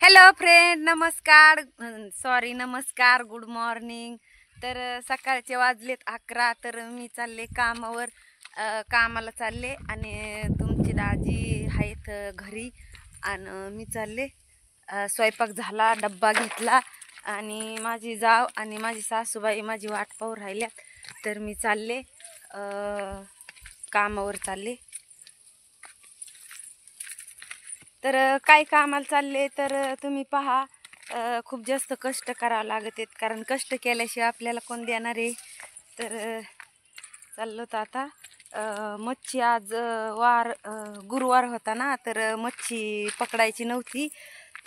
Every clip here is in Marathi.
हॅलो फ्रेंड, नमस्कार. सॉरी, नमस्कार, गुड मॉर्निंग. तर सकाळचे वाजलेत 11. तर मी चालले कामावर, कामाला चालले आणि तुमची दाजी आहेत घरी आणि मी चालले. स्वयंपाक झाला, डब्बा घेतला आणि माझी जाव आणि माझी सासूबाई माझी वाट पाहू राहिल्यात. तर मी चालले कामावर चालले. तर काय कामाला चालले तर तुम्ही पहा. खूप जास्त कष्ट करावं लागत आहेत, कारण कष्ट केल्याशिवाय आपल्याला कोण देणार आहे. तर चाललो तर आता मच्छी आज गुरुवार होता ना, तर मच्छी पकडायची नव्हती.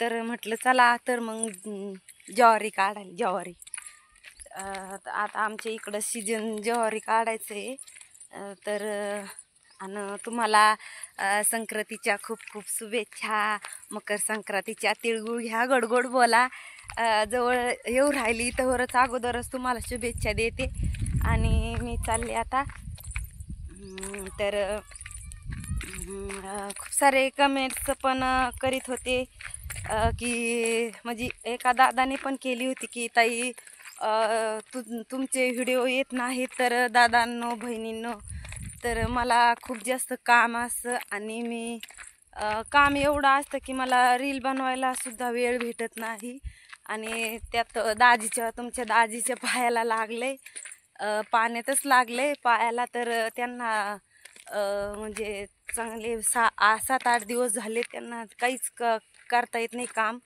तर म्हटलं चला तर मग ज्वारी काढायला. ज्वारी आता आमच्या इकडं सीजन ज्वारी काढायचं आहे. तर आणि तुम्हाला संक्रांतीच्या खूप खूप शुभेच्छा. मकर संक्रांतीच्या तिळगुळ घ्या, गोडगोड बोला. जवळ येऊ राहिली तरच अगोदरच तुम्हाला शुभेच्छा देते. आणि मी चालले आता. तर खूप सारे कमेंट्स पण करीत होते की म्हणजे एका दादाने पण केली होती की ताई तुमचे व्हिडिओ येत नाही तर दादांनो बहिणींनो. तर मला खूप जास्त काम असतं आणि मी काम एवढं असतं की मला रील बनवायला सुद्धा वेळ भेटत नाही. आणि त्यात तुमच्या दाजीच्या पायाला लागले, पाण्यातच लागले पायाला. तर त्यांना म्हणजे चांगले 7-8 दिवस झाले त्यांना काहीच करता येत नाही काम.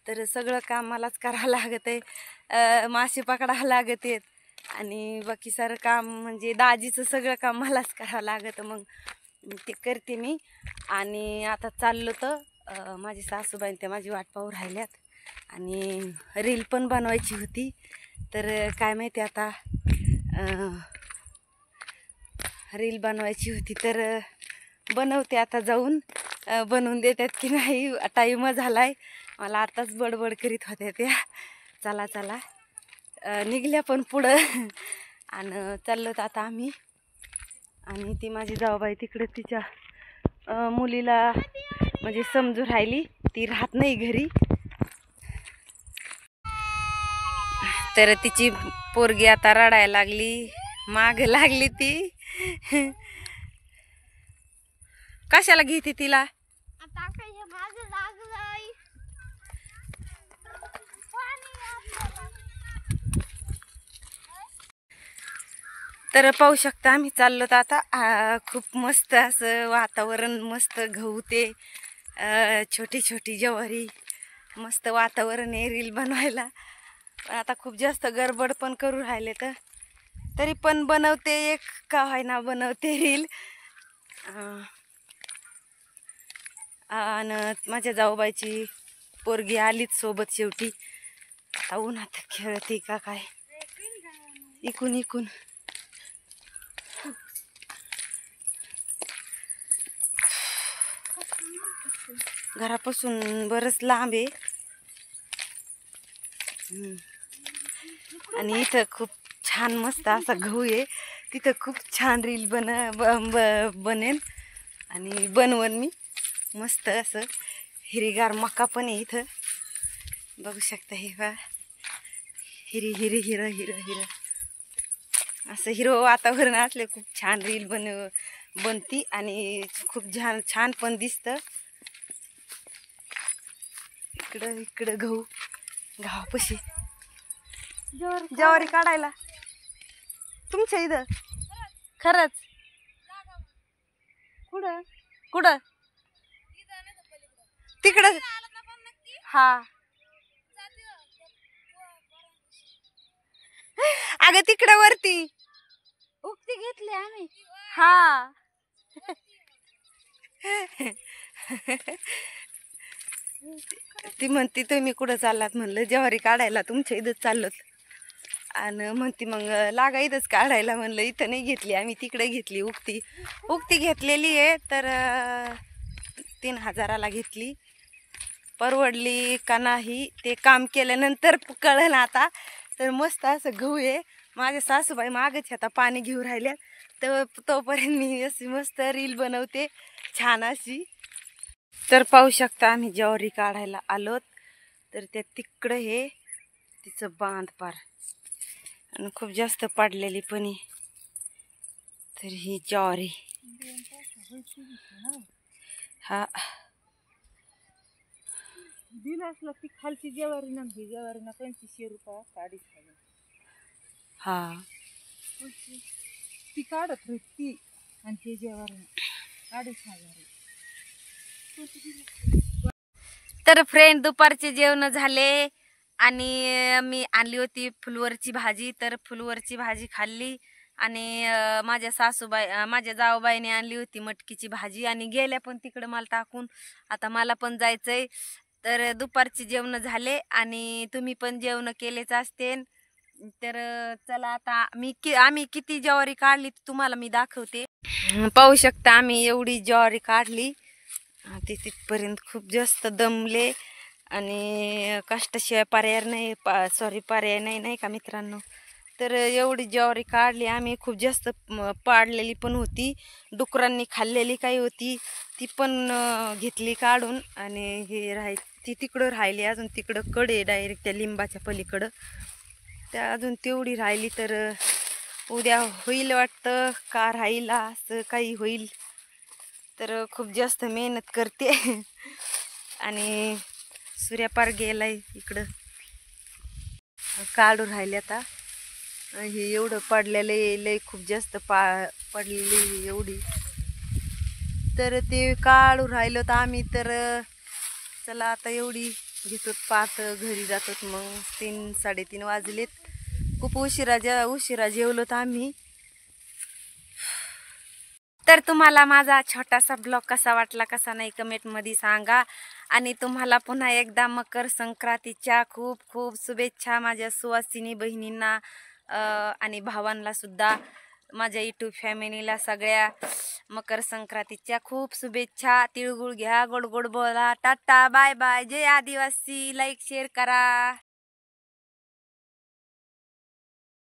तर सगळं काम मलाच करावं लागत आहे. मासे पकडावं लागत आहेत आणि बाकी सारं काम म्हणजे दाजीचं सगळं काम मलाच करावं लागतं. मग ते करते मी. आणि आता चाललो तर माझी सासूबाई त्या माझी वाट पाहू राहिल्यात आणि रील पण बनवायची होती. तर काय माहिती आता रील बनवायची होती तर बनवते आता जाऊन. बनवून देतात की नाही, टाईम झालाय. मला आताच बडबड करीत होत्या त्या. चला चला निघल्या पण पुढं आणि चाललो तर आता आम्ही. आणि ती माझी जाऊबाई तिकडे तिच्या मुलीला म्हणजे समजू राहिली, ती राहत नाही घरी. तर तिची पोरगी आता रडायला लागली, माग लागली ती. कशाला घेते तिला? तर पाहू शकता आम्ही चाललो तर आता. खूप मस्त असं वातावरण, मस्त गहू ते छोटी छोटी ज्वारी, मस्त वातावरण आहे रील बनवायला. पण आता खूप जास्त गडबड पण करू राहिले तर तरी पण बनवते, एक का व्हायना बनवते रील. आणि माझ्या जाऊबाईची पोरगी आलीच सोबत शेवटी. आता उन्हात खेळते का काय, इकून इकून. घरापासून बरंच लांब आहे. आणि इथं खूप छान मस्त असा गहू आहे. तिथं खूप छान रील बनेन आणि बनवन मी. मस्त असं हिरवीगार मका पण आहे इथं, बघू शकता. हे बा हिरी हिरी हिरं हिरं हिरं असं हिरवं वातावरण असले खूप छान रील बनती आणि खूप छान छान पण दिसतं. इकडं इकडं गहू, गावापाशी ज्वारी काढायला तुमच्या इथं. खरंच? कुठं कुठं? तिकडं. हा अगं तिकडं वरती उक्ती घेतली आम्ही. हा ती म्हणती तुम्ही कुठं चाललात? म्हणलं ज्वारी काढायला तुमच्या इथंच चाललोत. आणि म्हणती मग लागा इथंच काढायला. म्हणलं इथं नाही घेतली आम्ही, तिकडे घेतली. उक्ती उक्ती घेतलेली आहे. तर 3000ला घेतली. परवडली का नाही ते काम केल्यानंतर कळलं आता. तर मस्त असं गहू आहे. माझ्या सासूबाई मागच आता पाणी घेऊ राहिल्या. तर तोपर्यंत मी अशी मस्त रील बनवते छान अशी. तर पाहू शकता आम्ही ज्वारी काढायला आलोत. तर त्या तिकडं हे तिचं बांध पार आणि खूप जास्त पाडलेली पण आहे. तर ही ज्वारी हा दिलं असलं ती खालची ज्वारी ना ही ज्वारी ना 2500 रुपये 250. हा ती काढत होती ती आणि ती ज्वारी 250. तर फ्रेंड दुपारचे जेवण झाले आणि मी आणली होती फुलवरची भाजी. तर फुलवरची भाजी खाल्ली आणि माझ्या सासूबाई माझ्या जाऊबाईने आणली होती मटकीची भाजी आणि गेल्या पण तिकडं मला टाकून. आता मला पण जायचंय. तर दुपारचे जेवण झाले आणि तुम्ही पण जेवण केलेच असते. तर चला आता आम्ही किती ज्वारी काढली तुम्हाला मी दाखवते. पाहू शकता आम्ही एवढी ज्वारी काढली. ते तिथपर्यंत खूप जास्त दमले आणि कष्टाशिवाय पर्याय नाही पर्याय नाही का मित्रांनो. तर एवढी ज्वारी काढली आम्ही. खूप जास्त पाडलेली पण होती, डुकरांनी खाल्लेली काही होती ती पण घेतली काढून. आणि हे ती तिकडं राहिली अजून, तिकडं कडे डायरेक्ट त्या लिंबाच्या पलीकडं त्या अजून तेवढी राहिली. तर उद्या होईल वाटतं का राहील असं काही होईल. तर खूप जास्त मेहनत करते आणि सूर्यापार गेलाय इकडं काढून राहिले. आता हे एवढं पडलेलं लय खूप जास्त पडलेली एवढी. तर ते काढून राहिलं तर आम्ही. तर चला आता एवढी घेतो पात घरी जातात. मग 3-3:30 वाजलेत. खूप उशिरा जेवलो तर आम्ही. तर तुम्हाला माझा छोटासा ब्लॉग कसा वाटला कसा नाही कमेंटमध्ये सांगा. आणि तुम्हाला पुन्हा एकदा मकर संक्रांतीच्या खूप खूप शुभेच्छा माझ्या सुवासिनी बहिणींना आणि भावांना सुद्धा, माझ्या यूट्यूब फॅमिलीला सगळ्या मकर संक्रांतीच्या खूप शुभेच्छा. तिळगुळ घ्या, गोड गोड बोला. Tata bye bye. जय आदिवासी. लाईक शेअर करा.